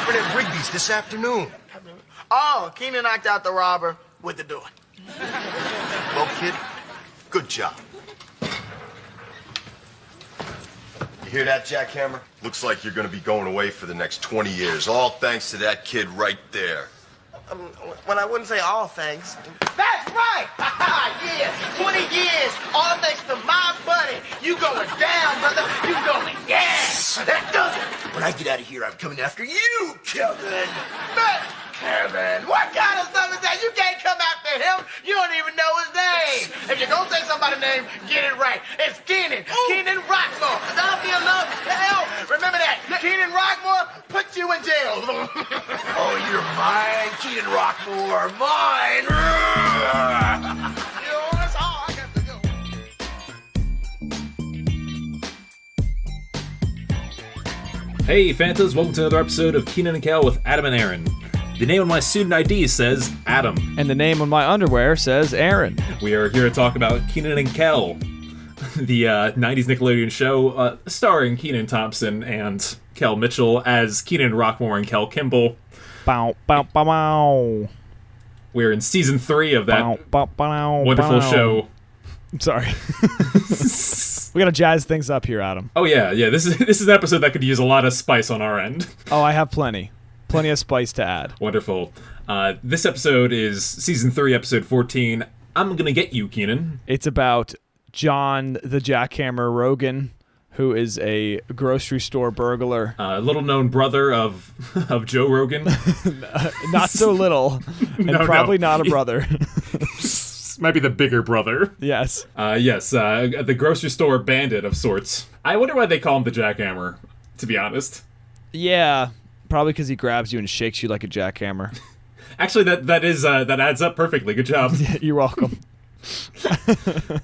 happened at Rigby's this afternoon? Oh, Kenan knocked out the robber with the door. Well, kid, good job. You hear that, Jackhammer? Looks like you're gonna be going away for the next 20 years, all thanks to that kid right there. When I wouldn't say all thanks. That's right! Yeah, 20 years, all thanks to my buddy. You going down, brother. You going down. That does it. When I get out of here, I'm coming after you, Kevin. But, Kevin, what kind of stuff is that? You can't come after him. You don't even know his name. If you're going to say somebody's name, get it right. It's Kenan. Kenan Rockmore. That'll be enough. Hell, remember that. Kenan Rockmore put you in jail. Oh, you're mine, Kenan Rockmore. Mine. You know, that's all I got to go. Hey, Fantas, welcome to another episode of Kenan and Kel with Adam and Aaron. The name on my student ID says Adam. And the name on my underwear says Aaron. We are here to talk about Kenan and Kel, the 90s Nickelodeon show starring Kenan Thompson and Kel Mitchell as Kenan Rockmore and Kel Kimble. Bow, bow, bow, bow. We're in season 3 of that Bow, bow, bow, wonderful bow. show. I'm sorry. We gotta jazz things up here, Adam. Oh yeah. This is an episode that could use a lot of spice on our end. Oh, I have plenty of spice to add. Wonderful. This episode is season 3, episode 14. I'm Gonna Get You, Kenan. It's about John the Jackhammer Rogan, who is a grocery store burglar. Little known brother of Joe Rogan. Not so little, and probably not a brother. Might be the bigger brother. Yes. Yes, the grocery store bandit of sorts. I wonder why they call him the Jackhammer, to be honest. Yeah, probably because he grabs you and shakes you like a jackhammer. Actually, that adds up perfectly. Good job. You're welcome.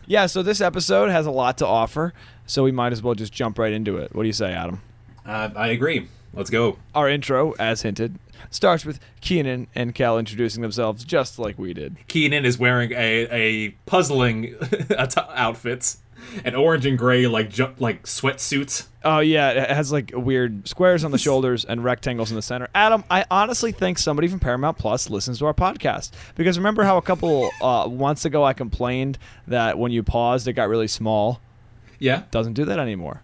Yeah, so this episode has a lot to offer, so we might as well just jump right into it. What do you say, Adam? I agree. Let's go. Our intro, as hinted, starts with Kenan and Kel introducing themselves just like we did. Kenan is wearing a puzzling outfits, an orange and gray like sweatsuits. Oh yeah, it has like weird squares on the shoulders and rectangles in the center. Adam, I honestly think somebody from Paramount Plus listens to our podcast, because remember how a couple months ago I complained that when you paused it got really small? Yeah. Doesn't do that anymore.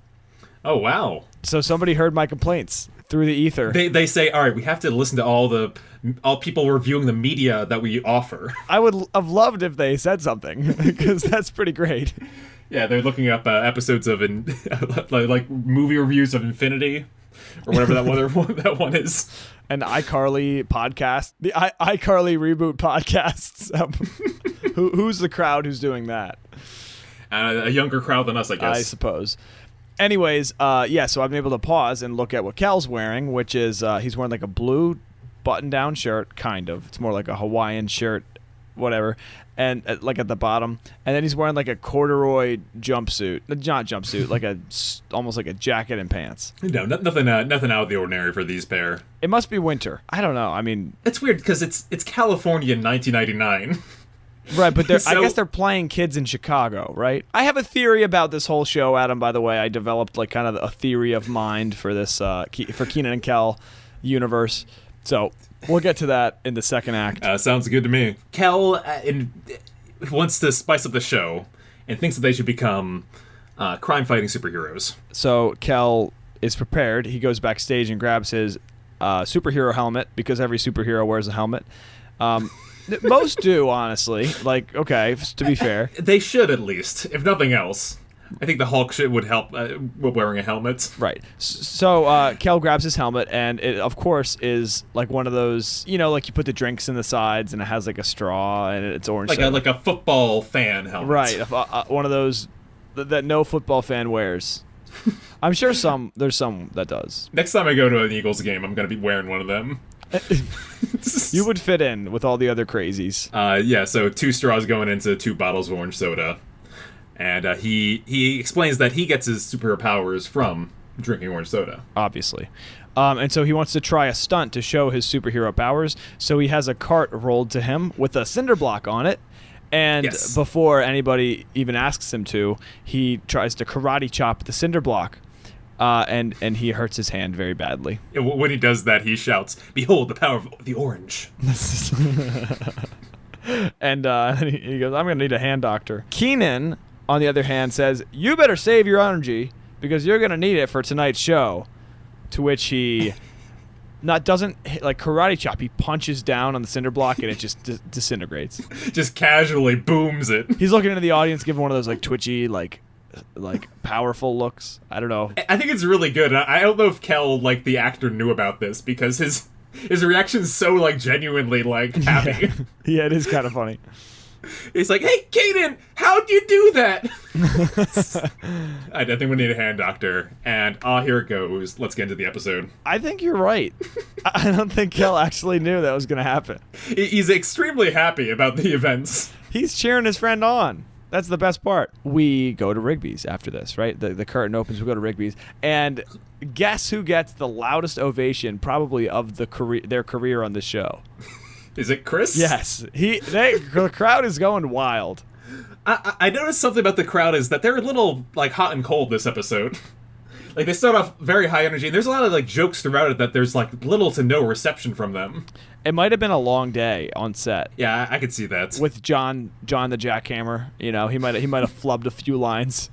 Oh wow. So somebody heard my complaints through the ether. They say, all right, we have to listen to all people reviewing the media that we offer. I would have loved if they said something, because that's pretty great. Yeah, they're looking up episodes of like movie reviews of Infinity, or whatever that one is. An iCarly podcast, the iCarly reboot podcasts. Who's the crowd who's doing that? A younger crowd than us, I guess. I suppose. Anyways, yeah, so I'm able to pause and look at what Kel's wearing, which is he's wearing like a blue button-down shirt, kind of. It's more like a Hawaiian shirt, whatever, and like at the bottom. And then he's wearing like a corduroy jumpsuit, not jumpsuit, like almost like a jacket and pants. No, nothing out of the ordinary for these pair. It must be winter. I don't know. I mean, it's weird because it's California in 1999. Right, but I guess they're playing kids in Chicago, right? I have a theory about this whole show, Adam, by the way. I developed like kind of a theory of mind for this for Kenan and Kel universe. So we'll get to that in the second act. Sounds good to me. Kel wants to spice up the show and thinks that they should become crime-fighting superheroes. So Kel is prepared. He goes backstage and grabs his superhero helmet, because every superhero wears a helmet. Most do, honestly. Like, okay, to be fair. They should, at least, if nothing else. I think the Hulk would help wearing a helmet. Right. So Kel grabs his helmet, and it, of course, is like one of those, like you put the drinks in the sides, and it has like a straw, and it's orange. Like a football fan helmet. Right. One of those that no football fan wears. I'm sure there's some that does. Next time I go to an Eagles game, I'm going to be wearing one of them. You would fit in with all the other crazies. Yeah, so 2 straws going into 2 bottles of orange soda. And he explains that he gets his superhero powers from drinking orange soda. Obviously. And so he wants to try a stunt to show his superhero powers. So he has a cart rolled to him with a cinder block on it. And before anybody even asks him to, he tries to karate chop the cinder block. and he hurts his hand very badly. When he does that, he shouts, "Behold the power of the orange." And he goes, "I'm going to need a hand doctor." Kenan, on the other hand, says, "You better save your energy because you're going to need it for tonight's show." To which he doesn't hit, like karate chop. He punches down on the cinder block and it just disintegrates. Just casually booms it. He's looking into the audience, giving one of those like twitchy, like powerful looks. I don't know. I think it's really good. I don't know if Kel, like the actor, knew about this because his reaction's so like genuinely like happy. Yeah, it is kind of funny. He's like, "Hey, Kenan, how'd you do that?" I think we need a hand doctor. And here it goes. Let's get into the episode. I think you're right. I don't think Kel actually knew that was going to happen. He's extremely happy about the events. He's cheering his friend on. That's the best part. We go to Rigby's after this, right? The curtain opens, we go to Rigby's. And guess who gets the loudest ovation probably of their career on the show? Is it Chris? Yes. The crowd is going wild. I noticed something about the crowd is that they're a little like hot and cold this episode. Like they start off very high energy, and there's a lot of like jokes throughout it that there's like little to no reception from them. It might have been a long day on set. Yeah, I could see that. With John the Jackhammer, he might have flubbed a few lines.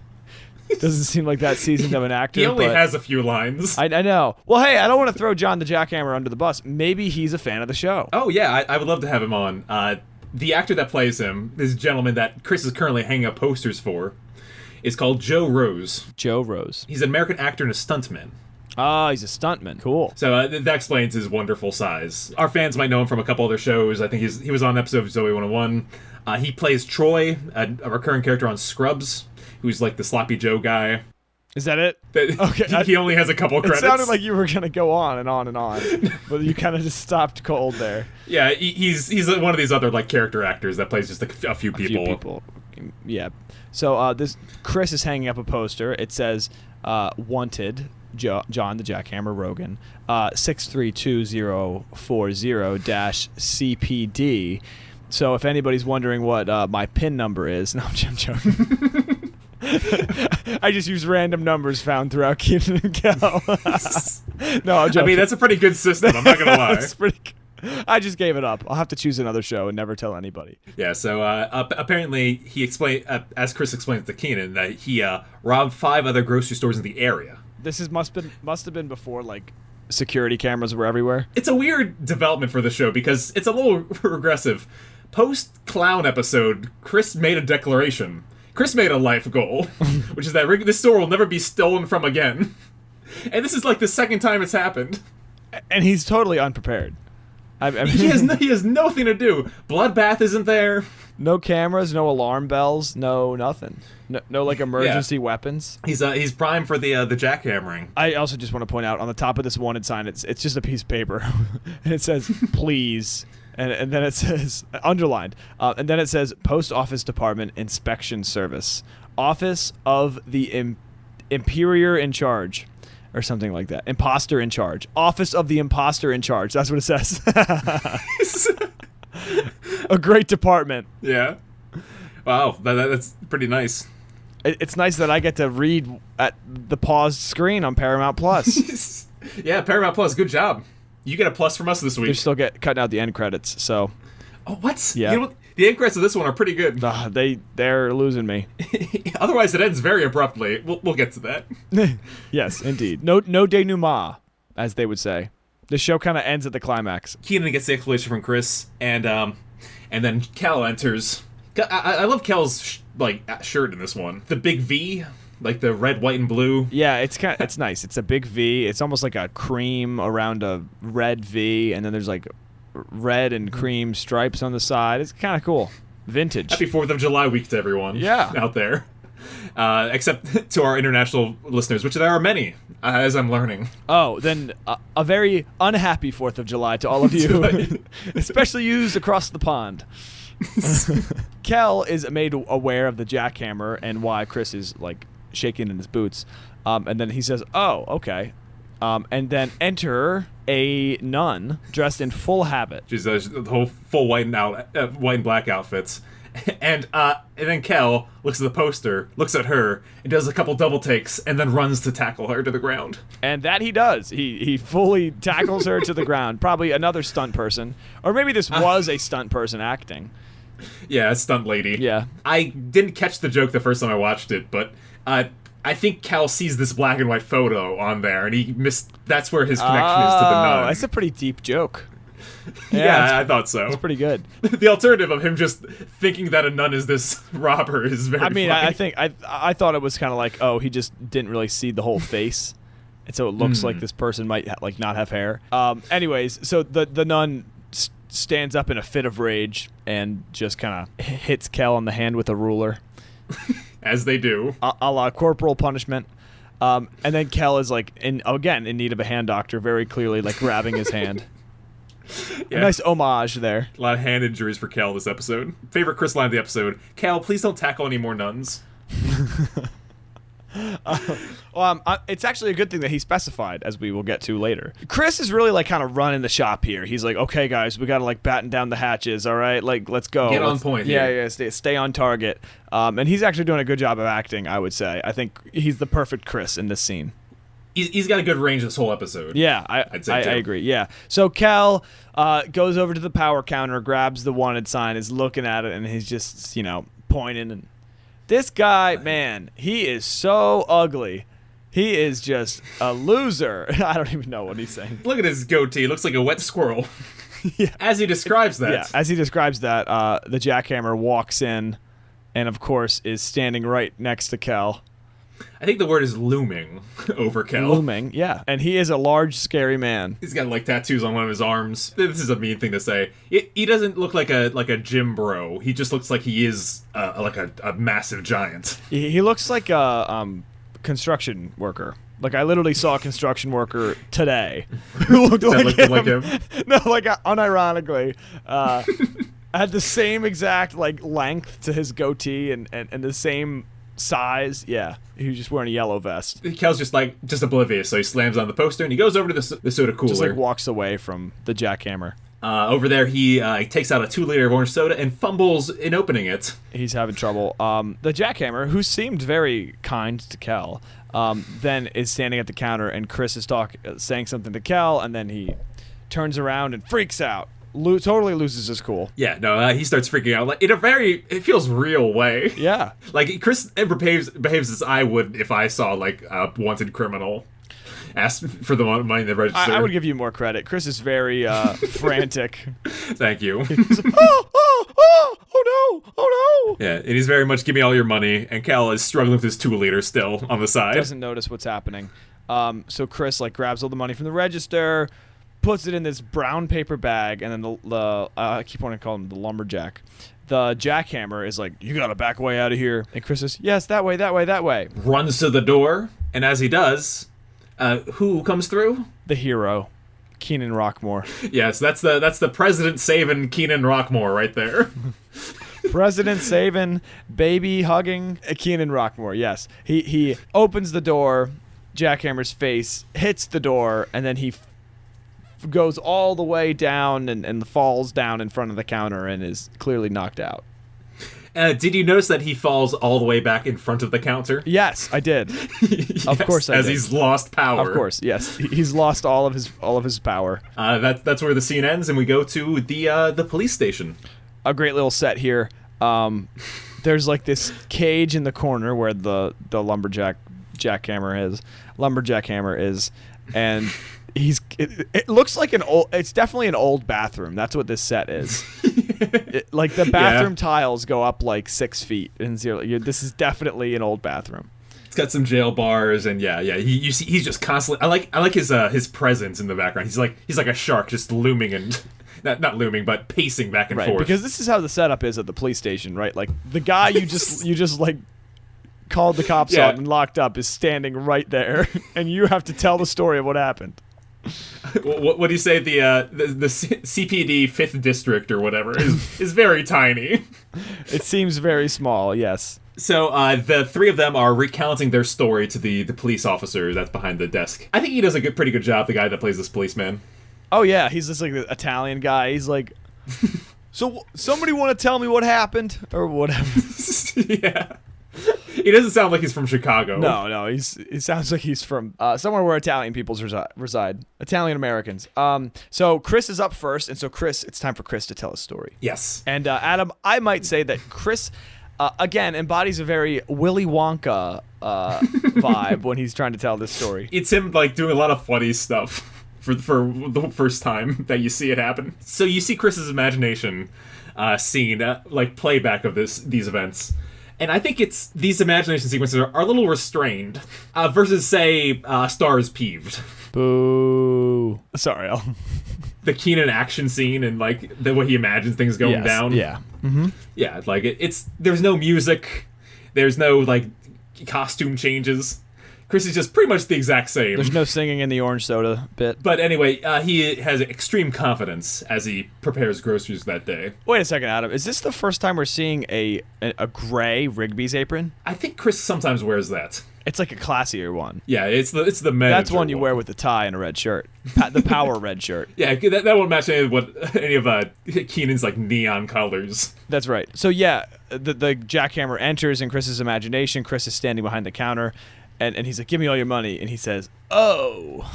Doesn't seem like that seasoned of an actor. He only has a few lines. I know. Well, hey, I don't want to throw John the Jackhammer under the bus. Maybe he's a fan of the show. Oh yeah, I would love to have him on. The actor that plays him, this gentleman that Chris is currently hanging up posters for, is called Joe Rose. Joe Rose. He's an American actor and a stuntman. Oh, he's a stuntman. Cool. So that explains his wonderful size. Our fans might know him from a couple other shows. I think he was on an episode of Zoe 101. He plays Troy, a recurring character on Scrubs, who's like the sloppy Joe guy. Is that it? Okay. He only has a couple credits. It sounded like you were going to go on and on and on, but you kind of just stopped cold there. Yeah, he's one of these other like character actors that plays just a few people. Yeah. So this Chris is hanging up a poster. It says, "Wanted, John the Jackhammer Rogan, 632040-CPD." So if anybody's wondering what my PIN number is, no, I'm joking. I just use random numbers found throughout Kenan and Kel. No, I'm joking. I mean, that's a pretty good system, I'm not going to lie. That's pretty good. I just gave it up. I'll have to choose another show and never tell anybody. Yeah, so apparently he explained, as Chris explained to Kenan, that he robbed 5 other grocery stores in the area. This must have been before like security cameras were everywhere. It's a weird development for the show because it's a little regressive. Post-clown episode, Chris made a declaration. Chris made a life goal, which is that this store will never be stolen from again. And this is like the second time it's happened. And he's totally unprepared. I mean, he has nothing to do. Bloodbath isn't there. No cameras, no alarm bells, no nothing. No like emergency weapons. He's primed for the jackhammering. I also just want to point out on the top of this wanted sign, it's just a piece of paper, and it says "please," and then it says underlined, and then it says "Post Office Department Inspection Service, Office of the Imperior in Charge." Or something like that. Imposter in charge. Office of the Imposter in Charge. That's what it says. A great department. Yeah. Wow, that's pretty nice. It's nice that I get to read at the paused screen on Paramount Plus. Yeah, Paramount Plus, good job. You get a plus from us this week. They're still cutting out the end credits, so... Oh, what? Yeah. You know, the end credits of this one are pretty good. They're losing me. Otherwise, it ends very abruptly. We'll get to that. Yes, indeed. No denouement, as they would say. The show kind of ends at the climax. Kenan gets the explanation from Chris, and then Kel enters. I love Kel's shirt in this one. The big V, like the red, white, and blue. Yeah, it's nice. It's a big V. It's almost like a cream around a red V, and then there's like red and cream stripes on the side. It's kind of cool. Vintage. Happy 4th of July week to everyone out there. Except to our international listeners, which there are many, as I'm learning. Oh, then a very unhappy 4th of July to all of you, especially you across the pond. Kel is made aware of the jackhammer and why Chris is like shaking in his boots, and then he says, "Oh, okay." And then enter a nun dressed in full habit. She's the whole full white and black outfits. And then Kel looks at the poster, looks at her, and does a couple double takes, and then runs to tackle her to the ground. And that he does. He fully tackles her to the ground. Probably another stunt person. Or maybe this was a stunt person acting. Yeah, stunt lady. Yeah. I didn't catch the joke the first time I watched it, but I think Cal sees this black and white photo on there, and he missed. That's where his connection is to the nun. That's a pretty deep joke. Yeah, I thought so. It's pretty good. The alternative of him just thinking that a nun is this robber is very. I mean, funny. I think I thought it was kind of like, oh, he just didn't really see the whole face, and so it looks like this person might like not have hair. Anyways, so the nun stands up in a fit of rage and just kind of hits Kel on the hand with a ruler. As they do. A la corporal punishment. And then Kel is like, in need of a hand doctor, very clearly like grabbing his hand. Yeah. A nice homage there. A lot of hand injuries for Cal this episode. Favorite Chris line of the episode: Cal, please don't tackle any more nuns. It's actually a good thing that he specified, as we will get to later. Chris is really like kind of running the shop here. He's like, okay, guys, we got to like batten down the hatches. All right, like let's go. Get on point here. Yeah, stay on target. And he's actually doing a good job of acting, I would say. I think he's the perfect Chris in this scene. He's got a good range this whole episode. Yeah, I agree. Yeah. So Cal goes over to the power counter, grabs the wanted sign, is looking at it, and he's just pointing. And this guy, man, he is so ugly. He is just a loser. I don't even know what he's saying. Look at his goatee. Looks like a wet squirrel. Yeah. As he describes that. Yeah, as he describes that, the Jackhammer walks in and, of course, is standing right next to Kel. I think the word is looming over Kel. Looming, yeah. And he is a large, scary man. He's got like tattoos on one of his arms. This is a mean thing to say. He doesn't look like a gym bro. He just looks like he is like a massive giant. He looks like a construction worker. Like, I literally saw a construction worker today who looked like him. No, like, unironically. Had the same exact, like, length to his goatee and the same size. Yeah, he was just wearing a yellow vest. Kel's just oblivious, so he slams on the poster and he goes over to the soda cooler. Just, like, walks away from the Jackhammer. Over there, he takes out a 2-liter of orange soda and fumbles in opening it. He's having trouble. The Jackhammer, who seemed very kind to Kel, then is standing at the counter, and Chris is saying something to Kel, and then he turns around and freaks out. Totally loses his cool. Yeah, no, he starts freaking out like in it feels real way. Yeah, like Chris behaves as I would if I saw like a wanted criminal ask for the money in the register. I would give you more credit. Chris is very frantic. Thank you. Oh no. Yeah, and he's very much give me all your money, and Cal is struggling with his 2-liter still on the side. Doesn't notice what's happening. So Chris like grabs all the money from the register, puts it in this brown paper bag, and then I keep wanting to call him the lumberjack. The Jackhammer is like, you gotta back way out of here. And Chris says, yes, that way. Runs to the door, and as he does, who comes through? The hero, Kenan Rockmore. Yes, that's the president saving Kenan Rockmore right there. President saving, baby hugging Kenan Rockmore. Yes, he opens the door. Jackhammer's face hits the door, and then he goes all the way down and falls down in front of the counter and is clearly knocked out. Did you notice that he falls all the way back in front of the counter? Yes, I did. Yes, of course I did. As he's lost power. Of course, yes. He's lost all of his power. That's where the scene ends, and we go to the police station. A great little set here. There's like this cage in the corner where the Lumberjackhammer is, and it looks like it's definitely an old bathroom. That's what this set is. Like the bathroom tiles go up like 6 feet and this is definitely an old bathroom. It's got some jail bars, and you see he's just constantly. I like his presence in the background. He's like a shark just looming and not looming but pacing back and forth. Because this is how the setup is at the police station, right? Like the guy you just like called the cops on and locked up is standing right there, and you have to tell the story of what happened. What do you say? The CPD 5th district or whatever is very tiny. It seems very small. Yes. So the three of them are recounting their story to the police officer that's behind the desk. I think he does a pretty good job. The guy that plays this policeman. Oh yeah, he's this like the Italian guy. He's like, So somebody want to tell me what happened or whatever? Yeah. He doesn't sound like he's from Chicago. No, he sounds like he's from somewhere where Italian peoples reside. Italian Americans. So Chris is up first, and so Chris, it's time for Chris to tell his story. Yes. And Adam, I might say that Chris, again, embodies a very Willy Wonka vibe when he's trying to tell this story. It's him like doing a lot of funny stuff for the first time that you see it happen. So you see Chris's imagination scene, like playback of these events. And I think it's these imagination sequences are a little restrained versus, say, Stars Peeved. Boo. Sorry, Al. The Kenan action scene and like the way he imagines things going down. Yeah. Mm-hmm. Yeah, like it's there's no music, there's no like costume changes. Chris is just pretty much the exact same. There's no singing in the orange soda bit. But anyway, he has extreme confidence as he prepares groceries that day. Wait a second, Adam. Is this the first time we're seeing a gray Rigby's apron? I think Chris sometimes wears that. It's like a classier one. Yeah, it's the manager. That's one you wear with a tie and a red shirt. The power red shirt. Yeah, that won't match any of Kenan's like neon colors. That's right. So yeah, the jackhammer enters in Chris's imagination. Chris is standing behind the counter. And he's like, give me all your money. And he says, oh.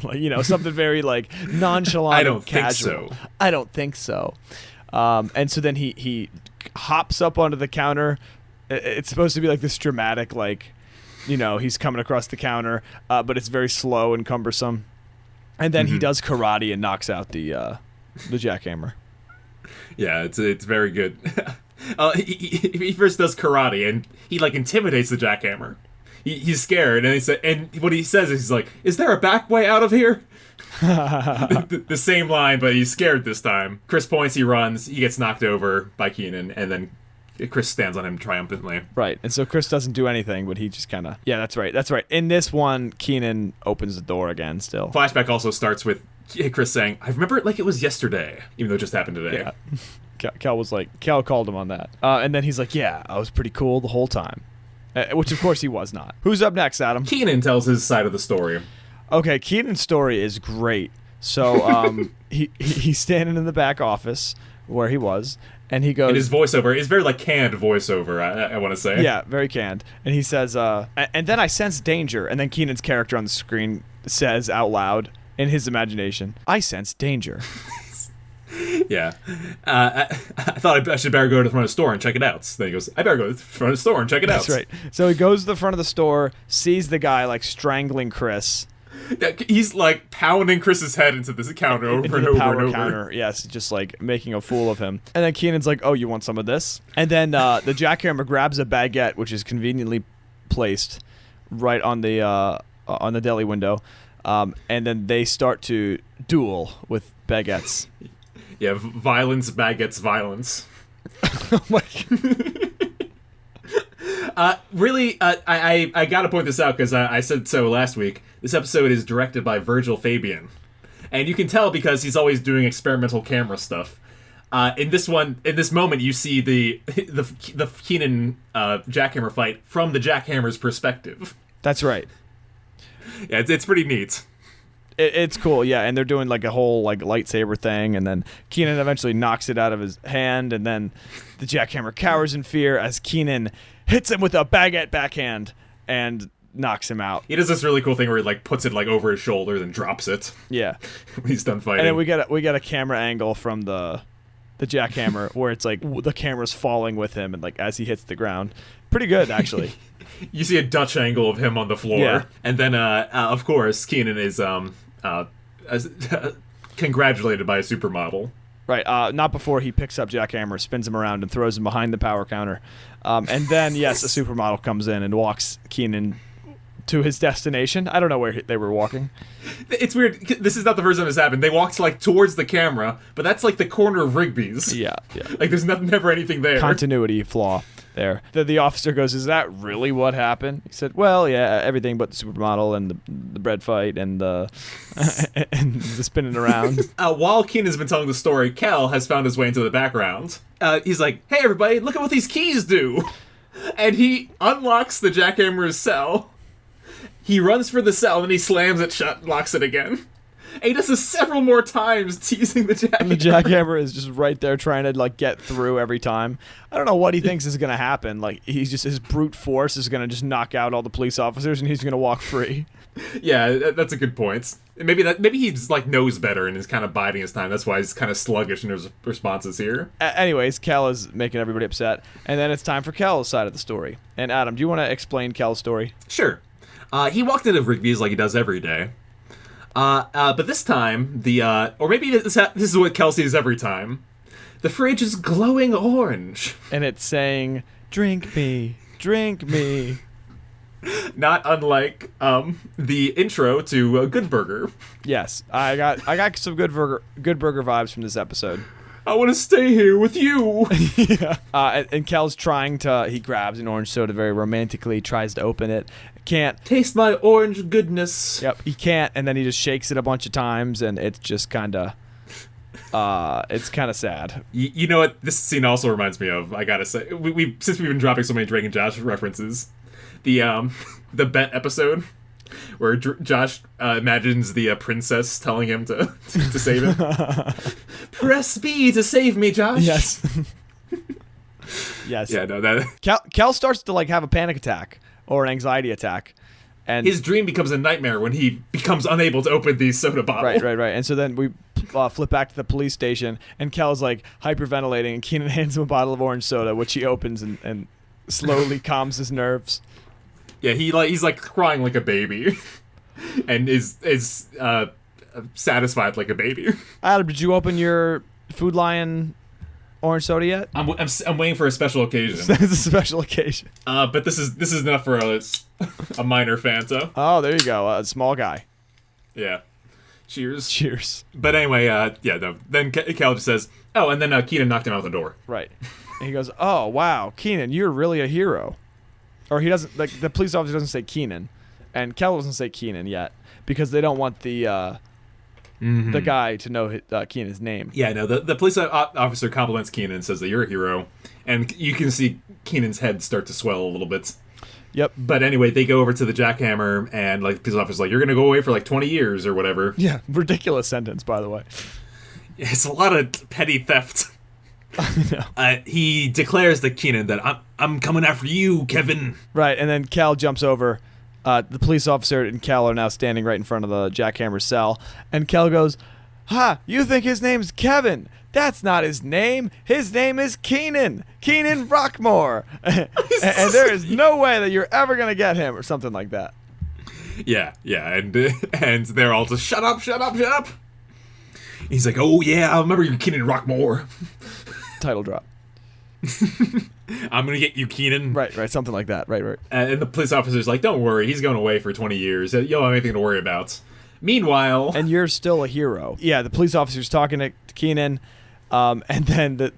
Like, something very, like, nonchalant I don't casual. think so. I don't think so. And so then he hops up onto the counter. It's supposed to be, like, this dramatic, like, he's coming across the counter. But it's very slow and cumbersome. And then he does karate and knocks out the jackhammer. Yeah, it's very good. He first does karate, and he, like, intimidates the jackhammer. He's scared, and what he says is he's like, "Is there a back way out of here?" the same line, but he's scared this time. Chris points, he runs, he gets knocked over by Kenan, and then Chris stands on him triumphantly. Right, and so Chris doesn't do anything, but he just kind of... Yeah, that's right. In this one, Kenan opens the door again still. Flashback also starts with Chris saying, "I remember it like it was yesterday," even though it just happened today. Yeah. Cal called him on that. And then he's like, yeah, I was pretty cool the whole time. Which, of course, he was not. Who's up next, Adam? Kenan tells his side of the story. Okay, Kenan's story is great. So he's standing in the back office where he was, and he goes... And his voiceover is very, like, canned voiceover, I want to say. Yeah, very canned. And he says, and then I sense danger. And then Kenan's character on the screen says out loud, in his imagination, I sense danger. Yeah. I thought I should better go to the front of the store and check it out. So then he goes, I better go to the front of the store and check it out. That's right. So he goes to the front of the store, sees the guy, like, strangling Chris. He's, like, pounding Chris's head into this counter over and over and over. Counter. Yes, just, like, making a fool of him. And then Kenan's like, oh, you want some of this? And then the jackhammer grabs a baguette, which is conveniently placed right on the deli window. And then they start to duel with baguettes. Yeah, violence begets violence. Really, I gotta point this out because I said so last week. This episode is directed by Virgil Fabian, and you can tell because he's always doing experimental camera stuff. In this moment, you see the Kenan jackhammer fight from the jackhammer's perspective. That's right. Yeah, it's pretty neat. It's cool, yeah, and they're doing like a whole like lightsaber thing, and then Kenan eventually knocks it out of his hand, and then the jackhammer cowers in fear as Kenan hits him with a baguette backhand and knocks him out. He does this really cool thing where he like puts it like over his shoulder, then drops it. Yeah, when he's done fighting. And then we get a camera angle from the jackhammer where it's like the camera's falling with him, and like as he hits the ground, pretty good actually. You see a Dutch angle of him on the floor, yeah. And then of course Kenan is congratulated by a supermodel. Right, not before he picks up Jackhammer, spins him around, and throws him behind the power counter. And then, yes, a supermodel comes in and walks Kenan to his destination. I don't know where they were walking. It's weird. This is not the first time this happened. They walked like towards the camera, but that's like the corner of Rigby's. Yeah. Like there's never anything there. Continuity flaw there. The officer goes, "Is that really what happened?" He said, "Well, yeah, everything but the supermodel and the bread fight and the and the spinning around." While Kenan's been telling the story, Cal has found his way into the background. He's like, "Hey, everybody, look at what these keys do!" And he unlocks the jackhammer's cell. He runs for the cell, and he slams it shut and locks it again. And he does this several more times, teasing the jackhammer. And the jackhammer is just right there trying to like get through every time. I don't know what he thinks is gonna happen. Like his brute force is gonna just knock out all the police officers and he's gonna walk free. Yeah, that's a good point. Maybe he's like knows better and is kind of biding his time. That's why he's kind of sluggish in his responses here. Anyways, Kel is making everybody upset, and then it's time for Kel's side of the story. And Adam, do you want to explain Kel's story? Sure. He walked into Rigby's like he does every day. But this time, or maybe this is what Kel sees every time. The fridge is glowing orange. And it's saying, "Drink me, drink me." Not unlike the intro to Good Burger. Yes, I got some good burger vibes from this episode. I want to stay here with you. Yeah. And Kel's he grabs an orange soda very romantically, tries to open it, can't. Taste my orange goodness. Yep, he can't, and then he just shakes it a bunch of times, and it's just kind of, it's kind of sad. You know what this scene also reminds me of? I gotta say, since we've been dropping so many Drake and Josh references, the Bet episode where Josh imagines the princess telling him to save him. Press B to save me, Josh. Yes. Yes. Yeah, no, that Kel starts to like have a panic attack or an anxiety attack, and his dream becomes a nightmare when he becomes unable to open the soda bottle. Right. And so then we flip back to the police station, and Kel's like hyperventilating, and Kenan hands him a bottle of orange soda, which he opens and slowly calms his nerves. Yeah, he's like crying like a baby, and is satisfied like a baby. Adam, did you open your Food Lion orange soda yet? I'm waiting for a special occasion. It's a special occasion. But this is enough for a minor Fanta. Oh, there you go. A small guy. Yeah. Cheers. Cheers. But anyway, yeah. No. Then Cal just says, "Oh," and then Kenan knocked him out the door. Right. And he goes, "Oh wow, Kenan, you're really a hero." Or he doesn't, like, the police officer doesn't say Kenan, and Kel doesn't say Kenan yet because they don't want the guy to know Kenan's name. Yeah, no, the police officer compliments Kenan and says that you're a hero, and you can see Kenan's head start to swell a little bit. Yep. But anyway, they go over to the Jackhammer, and like the police officer's like, "You're gonna go away for like 20 years or whatever." Yeah, ridiculous sentence, by the way. It's a lot of petty theft. No. He declares to Kenan that I'm coming after you, Kevin. Right, and then Cal jumps over. The police officer and Cal are now standing right in front of the Jackhammer cell, and Cal goes, "Ha! You think his name's Kevin? That's not his name. His name is Kenan Rockmore, and there is no way that you're ever gonna get him," or something like that. Yeah, and they're all just shut up. He's like, "Oh yeah, I remember you, Kenan Rockmore." Title drop. "I'm gonna get you, Kenan." Right, something like that. Right. And the police officer's like, "Don't worry, he's going away for 20 years. You don't have anything to worry about." Meanwhile... And you're still a hero. Yeah, the police officer's talking to Kenan, and then the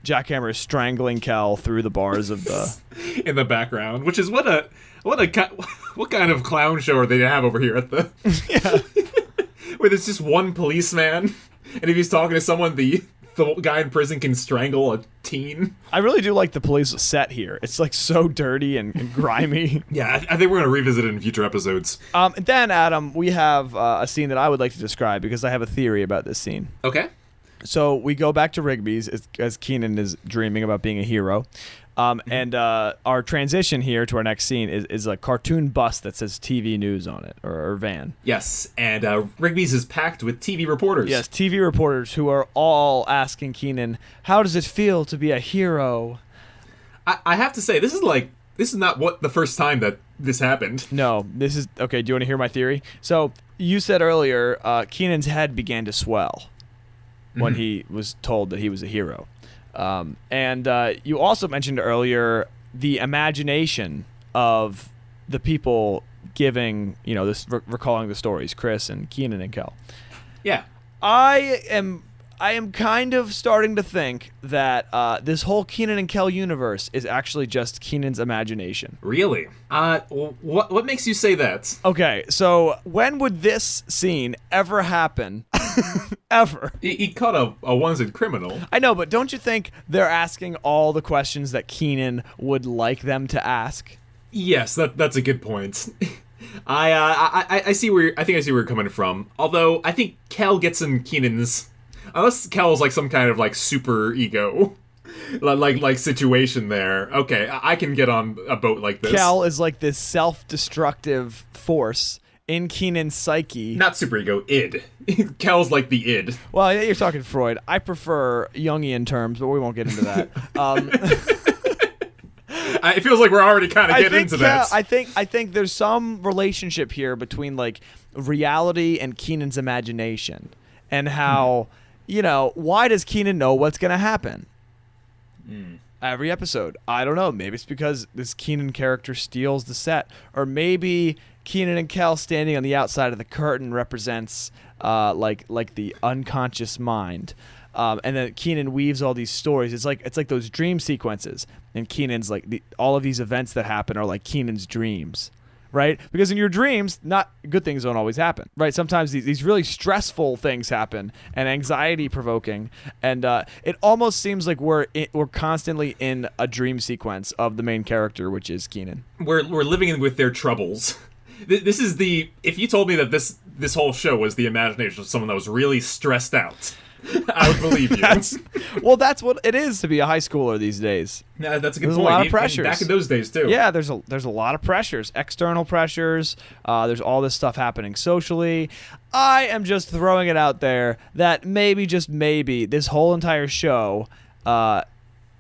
Jackhammer is strangling Cal through the bars of the... in the background, which is what kind of clown show are they to have over here at the... Yeah. Where there's just one policeman, and if he's talking to someone, the guy in prison can strangle a teen. I really do like the police set here. It's like so dirty and grimy. Yeah, I think we're going to revisit it in future episodes. And then, Adam, we have a scene that I would like to describe because I have a theory about this scene. Okay. So we go back to Rigby's as Kenan is dreaming about being a hero. And our transition here to our next scene is a cartoon bus that says TV news on it, or van. Yes, and Rigby's is packed with TV reporters. Yes, TV reporters who are all asking Kenan, how does it feel to be a hero? I have to say, this is not the first time that this happened. No, this is... Okay, do you want to hear my theory? So, you said earlier, Kenan's head began to swell when he was told that he was a hero. And you also mentioned earlier the imagination of the people giving, recalling the stories, Chris and Kenan and Kel. Yeah. I am kind of starting to think that this whole Kenan and Kel universe is actually just Kenan's imagination. Really? What makes you say that? Okay, so when would this scene ever happen? Ever. He caught a wanted criminal. I know, but don't you think they're asking all the questions that Kenan would like them to ask? Yes, that's a good point. I see where I think I see where you're coming from. Although I think Kel gets in Kenan's, unless Kel's like some kind of like super ego, like situation there. Okay, I can get on a boat like this. Kel is like this self-destructive force in Kenan's psyche. Not super ego, id. Kel's like the id. Well, you're talking Freud. I prefer Jungian terms, but we won't get into that. It feels like we're already kind of getting into that. I think there's some relationship here between like reality and Kenan's imagination, and how why does Kenan know what's gonna happen? Every episode. I don't know. Maybe it's because this Kenan character steals the set, or maybe Kenan and Kel standing on the outside of the curtain represents like the unconscious mind. And then Kenan weaves all these stories. It's like those dream sequences, and Kenan's like all of these events that happen are like Kenan's dreams, right? Because in your dreams, not good things don't always happen, right? Sometimes these really stressful things happen and anxiety provoking, and it almost seems like we're constantly in a dream sequence of the main character, which is Kenan. We're living with their troubles. This is if you told me that this whole show was the imagination of someone that was really stressed out, I would believe you. That's what it is to be a high schooler these days. Yeah, that's a good point. There's a lot of pressures. Back in those days too. Yeah, there's a lot of pressures, external pressures. There's all this stuff happening socially. I am just throwing it out there that maybe, just maybe, this whole entire show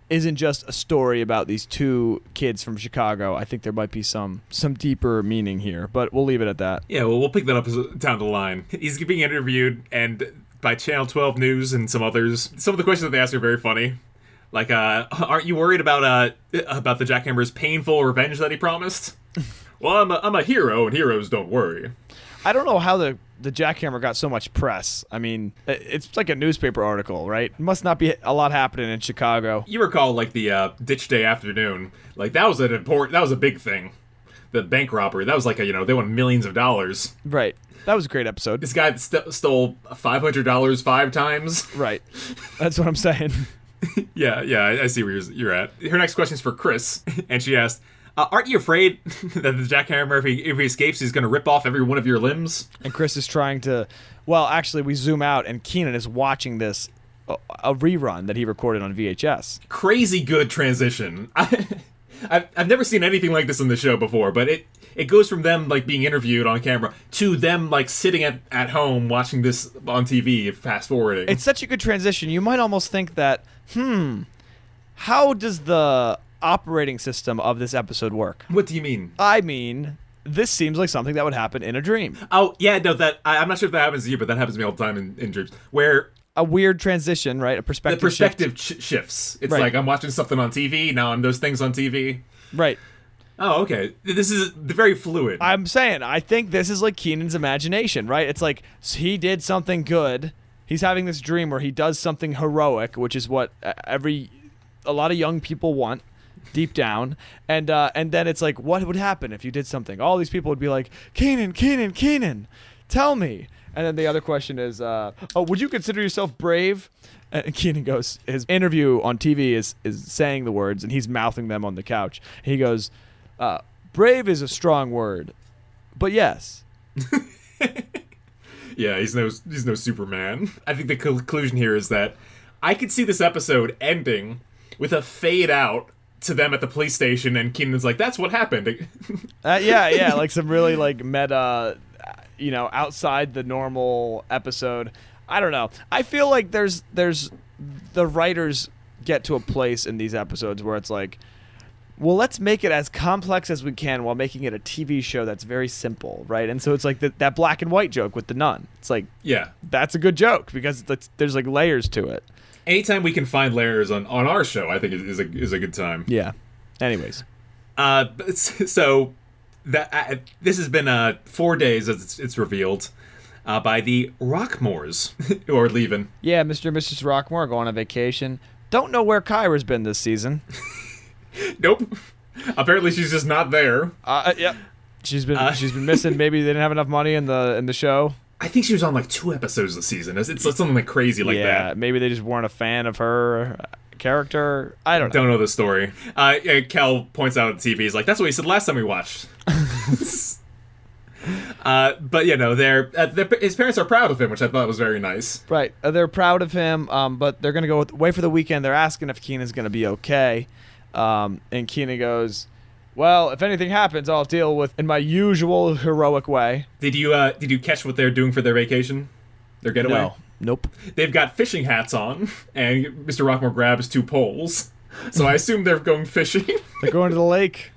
isn't just a story about these two kids from Chicago. I think there might be some deeper meaning here, but we'll leave it at that. Yeah, well, we'll pick that up down the line. He's being interviewed, and by Channel 12 News and some others. Some of the questions that they ask are very funny. Like, aren't you worried about the Jackhammer's painful revenge that he promised? Well, I'm a hero, and heroes don't worry. I don't know how the Jackhammer got so much press. I mean, it's like a newspaper article, right? Must not be a lot happening in Chicago. You recall, like, the Ditch Day afternoon. Like, that was a big thing. The bank robbery. That was like they won millions of dollars. Right. That was a great episode. This guy stole $500 5 times. Right. That's what I'm saying. Yeah, I see where you're at. Her next question is for Chris, and she asked, aren't you afraid that the Jackhammer, if he escapes, he's going to rip off every one of your limbs? And Chris is trying to... Well, actually, we zoom out, and Kenan is watching this, a rerun that he recorded on VHS. Crazy good transition. I've never seen anything like this in the show before, but it goes from them like being interviewed on camera to them like sitting at home watching this on TV, fast forwarding. It's such a good transition. You might almost think that, how does the operating system of this episode work? What do you mean? I mean, this seems like something that would happen in a dream. Oh, yeah, no, I'm not sure if that happens to you, but that happens to me all the time in dreams, where... A weird transition, right? A perspective. The perspective shifts. It's like I'm watching something on TV, now I'm those things on TV. Right. Oh, okay. This is very fluid. I'm saying, I think this is like Kenan's imagination, right? It's like he did something good. He's having this dream where he does something heroic, which is what a lot of young people want deep down. And then it's like, what would happen if you did something? All these people would be like, Kenan, tell me. And then the other question is, would you consider yourself brave? And Kenan goes, his interview on TV is saying the words, and he's mouthing them on the couch. He goes, brave is a strong word, but yes. Yeah, he's no Superman. I think the conclusion here is that I could see this episode ending with a fade out to them at the police station, and Kenan's like, that's what happened. Yeah, like some really like meta... outside the normal episode. I don't know. I feel like there's the writers get to a place in these episodes where it's like, well, let's make it as complex as we can while making it a TV show that's very simple, right? And so it's like that black and white joke with the nun. It's like, yeah, that's a good joke because there's like layers to it. Anytime we can find layers on our show, I think is a good time. Yeah. Anyways. So... this has been 4 days, as it's revealed, by the Rockmores, who are leaving. Yeah, Mr. and Mrs. Rockmore are going on vacation. Don't know where Kyra's been this season. Nope. Apparently she's just not there. Yep. She's been missing. Maybe they didn't have enough money in the show. I think she was on like 2 episodes this season. It's something like crazy like that. Yeah, maybe they just weren't a fan of her character. I don't know. Don't know the story. Kel points out on TV. He's like, that's what he said last time we watched. But his parents are proud of him, which I thought was very nice. Right. They're proud of him, but they're going to go away for the weekend. They're asking if Kenan's going to be okay. And Kenan goes, well, if anything happens, I'll deal with in my usual heroic way. Did you catch what they're doing for their vacation? Their getaway? No. Nope. They've got fishing hats on, and Mr. Rockmore grabs 2 poles. So I assume they're going fishing. They're going to the lake.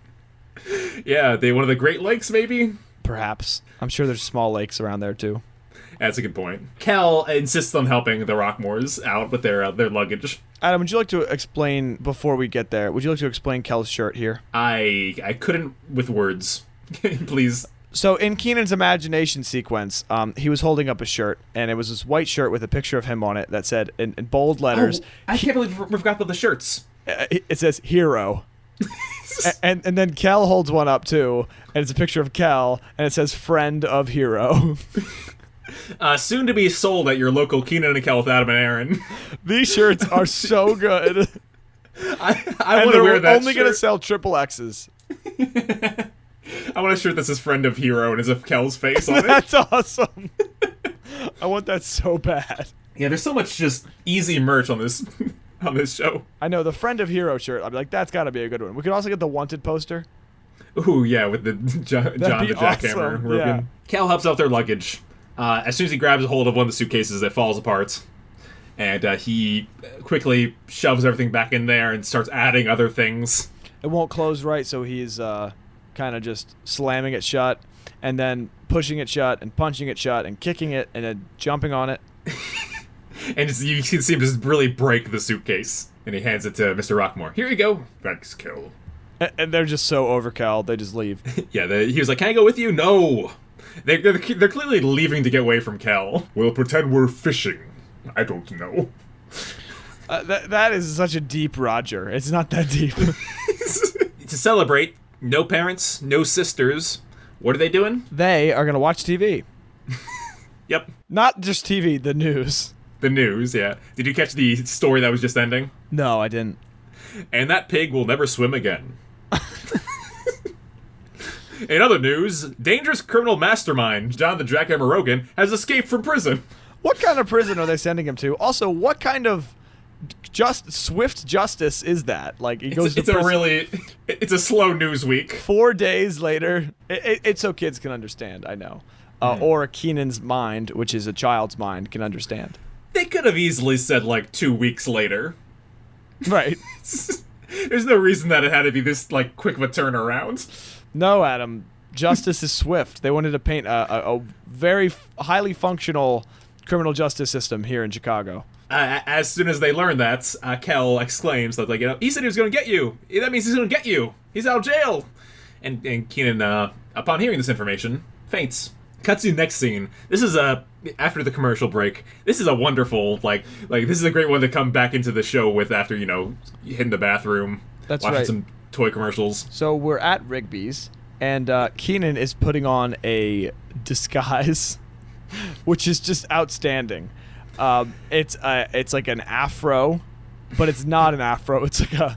Yeah, one of the Great Lakes, maybe? Perhaps. I'm sure there's small lakes around there, too. That's a good point. Kel insists on helping the Rockmores out with their luggage. Adam, would you like to explain, before we get there, would you like to explain Kel's shirt here? I couldn't with words. Please. So in Kenan's imagination sequence, he was holding up a shirt, and it was this white shirt with a picture of him on it that said, in bold letters... Oh, I can't believe we forgot about the shirts. It says, hero. and then Kel holds one up, too, and it's a picture of Kel, and it says, friend of hero. Soon to be sold at your local Kenan and Kel with Adam and Aaron. These shirts are so good. I want to wear that They're only shirt. going to sell triple X's. I want a shirt that says friend of hero and has a Kel's face on it. That's awesome. I want that so bad. Yeah, there's so much just easy merch on this show. I know, the friend of hero shirt, I'd be like, that's got to be a good one. We could also get the wanted poster. Ooh, yeah, with the John the Jackhammer. Awesome. Rogan. Yeah. Kel helps out their luggage. As soon as he grabs a hold of one of the suitcases, it falls apart. And he quickly shoves everything back in there and starts adding other things. It won't close right, so he's kind of just slamming it shut and then pushing it shut and punching it shut and kicking it and then jumping on it. And you can see him just really break the suitcase. And he hands it to Mr. Rockmore. Here you go. Thanks, Kel. And they're just so over Kel, they just leave. Yeah, he was like, can I go with you? No. They're clearly leaving to get away from Kel. We'll pretend we're fishing. I don't know. That is such a deep Roger. It's not that deep. To celebrate, no parents, no sisters. What are they doing? They are going to watch TV. Yep. Not just TV, the news. The news, yeah. Did you catch the story that was just ending? No, I didn't. And that pig will never swim again. In other news, dangerous criminal mastermind John the Jackhammer Rogan has escaped from prison. What kind of prison are they sending him to? Also, what kind of swift justice is that? Like, he goes to prison. It's a slow news week. 4 days later. It's so kids can understand, I know. Or Kenan's mind, which is a child's mind, can understand. They could have easily said, 2 weeks later. Right. There's no reason that it had to be this, quick of a turnaround. No, Adam. Justice is swift. They wanted to paint a very highly functional criminal justice system here in Chicago. As soon as they learn that, Kel exclaims that, he said he was going to get you. That means he's going to get you. He's out of jail. And Kenan, upon hearing this information, faints. Cuts to the next scene. This is after the commercial break. This is a wonderful, this is a great one to come back into the show with after, hitting the bathroom. That's watching right. some toy commercials. So we're at Rigby's, and Kenan is putting on a disguise, which is just outstanding. It's like an afro, but it's not an afro. It's like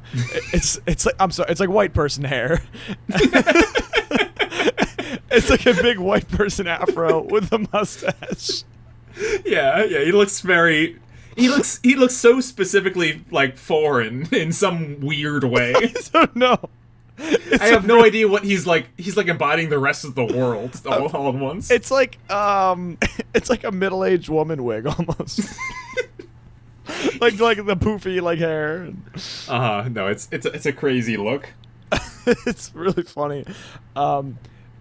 it's like white person hair. It's like a big white person afro with a mustache. Yeah, he looks very. He looks so specifically foreign in some weird way. I don't know. I have no idea what he's like. He's embodying the rest of the world all at once. It's like a middle-aged woman wig almost. like the poofy hair. No, it's a crazy look. It's really funny.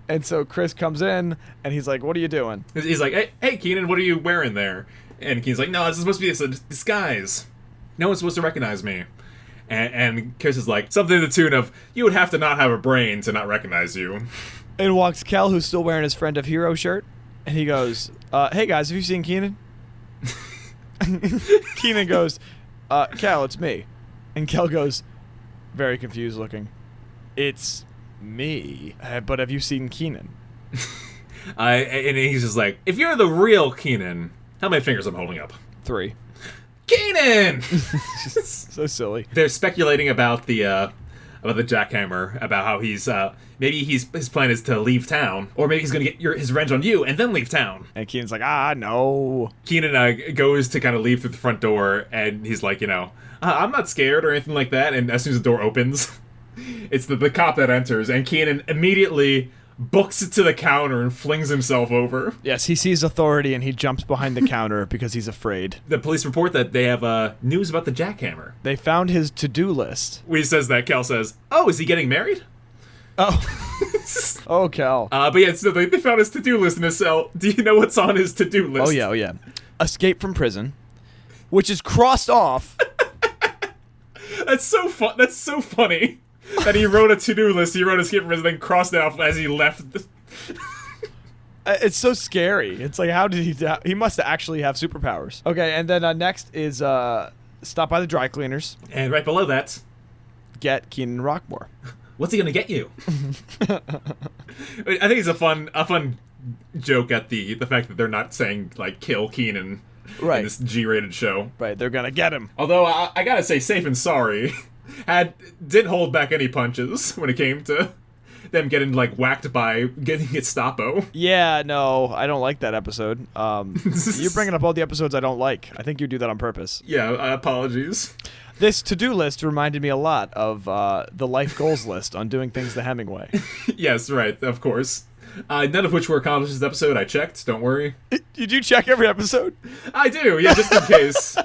And so Chris comes in and he's like, "What are you doing?" He's like, "Hey, Kenan, what are you wearing there?" And Kenan's like, "No, this is supposed to be a disguise. No one's supposed to recognize me." And Chris is like, something to the tune of, "You would have to not have a brain to not recognize you." And walks Kel, who's still wearing his Friend of Hero shirt, and he goes, "Hey guys, have you seen Kenan?" Kenan goes, "Kel, it's me." And Kel goes, very confused looking, "It's me, but have you seen Kenan?" And he's just like, "If you're the real Kenan, how many fingers I'm holding up?" 3. Kenan! So silly. They're speculating about the about the Jackhammer, about how he's maybe his plan is to leave town, or maybe he's gonna get his revenge on you and then leave town. And Kenan's like, no. Kenan goes to kind of leave through the front door, and he's like, I'm not scared or anything like that. And as soon as the door opens, it's the cop that enters, and Kenan immediately books it to the counter and flings himself over. Yes, he sees authority and he jumps behind the counter because he's afraid. The police report that they have news about the Jackhammer. They found his to-do list. When he says that, Kel says, "Oh, is he getting married?" Oh. Oh, Cal. But yeah, so they found his to-do list in his cell. Do you know what's on his to-do list? Oh, yeah. Escape from prison, which is crossed off. That's so funny. That he wrote a to-do list, he wrote escape from prison, then crossed it off as he left. It's so scary. It's like, how did he must actually have superpowers. Okay, and then next is stop by the dry cleaners. And right below that, get Kenan Rockmore. What's he gonna get you? I think it's a fun joke at the fact that they're not saying, like, kill Kenan right. in this G-rated show. Right, they're gonna get him. Although, I gotta say, Safe and Sorry didn't hold back any punches when it came to them getting, like, whacked by getting Gestapo. Yeah, no, I don't like that episode. You're bringing up all the episodes I don't like. I think you do that on purpose. Yeah, apologies. This to-do list reminded me a lot of the life goals list on doing things the Hemingway. Yes, right, of course. None of which were accomplished this episode. I checked, don't worry. Did you check every episode? I do, yeah, just in case.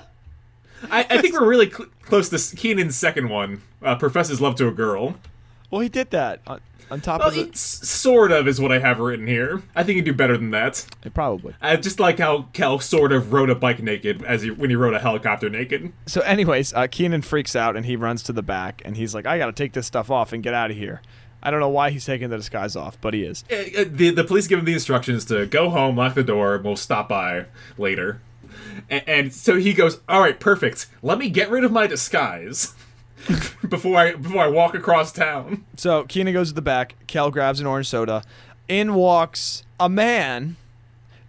I think we're really close to Kenan's second one, Professor's Love to a Girl. Well, he did that on top of it. Sort of is what I have written here. I think he'd do better than that. Probably. I just like how Kel sort of rode a bike naked when he rode a helicopter naked. So anyways, Kenan freaks out and he runs to the back and he's like, I gotta take this stuff off and get out of here. I don't know why he's taking the disguise off, but he is. The police give him the instructions to go home, lock the door, and we'll stop by later. And so he goes, all right, perfect. Let me get rid of my disguise before I walk across town. So Kenan goes to the back. Kel grabs an orange soda. In walks a man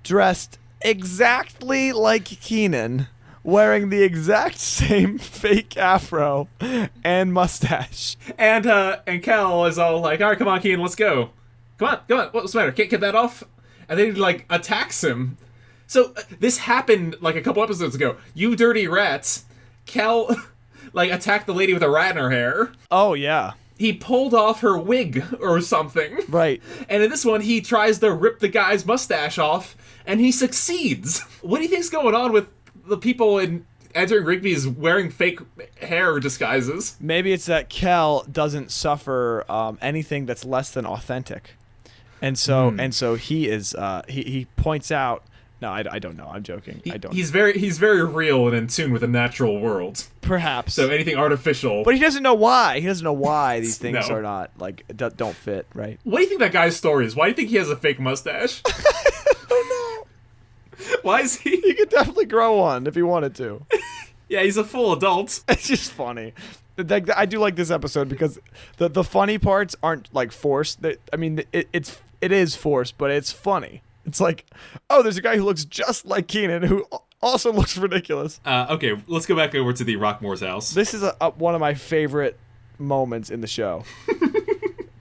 dressed exactly like Kenan, wearing the exact same fake afro and mustache. And Kel is all like, all right, come on, Kenan, let's go. Come on, what's the matter? Can't get that off? And then he, like, attacks him. So, this happened, like, a couple episodes ago. You dirty rats. Kel, like, attacked the lady with a rat in her hair. Oh, yeah. He pulled off her wig or something. Right. And in this one, he tries to rip the guy's mustache off, and he succeeds. What do you think's going on with the people in entering Rigby's wearing fake hair disguises? Maybe it's that Kel doesn't suffer anything that's less than authentic. And so he is, he points out, no, I don't know. I'm joking. I don't. He's very real and in tune with the natural world. Perhaps. So anything artificial. But he doesn't know why. He doesn't know why these things are not, like, don't fit, right? What do you think that guy's story is? Why do you think he has a fake mustache? Oh, no. Why is he? He could definitely grow one if he wanted to. Yeah, he's a full adult. It's just funny. I do like this episode because the funny parts aren't, like, forced. I mean, it is forced, but it's funny. It's like, oh, there's a guy who looks just like Kenan who also looks ridiculous. Okay, let's go back over to the Rockmore's house. This is one of my favorite moments in the show.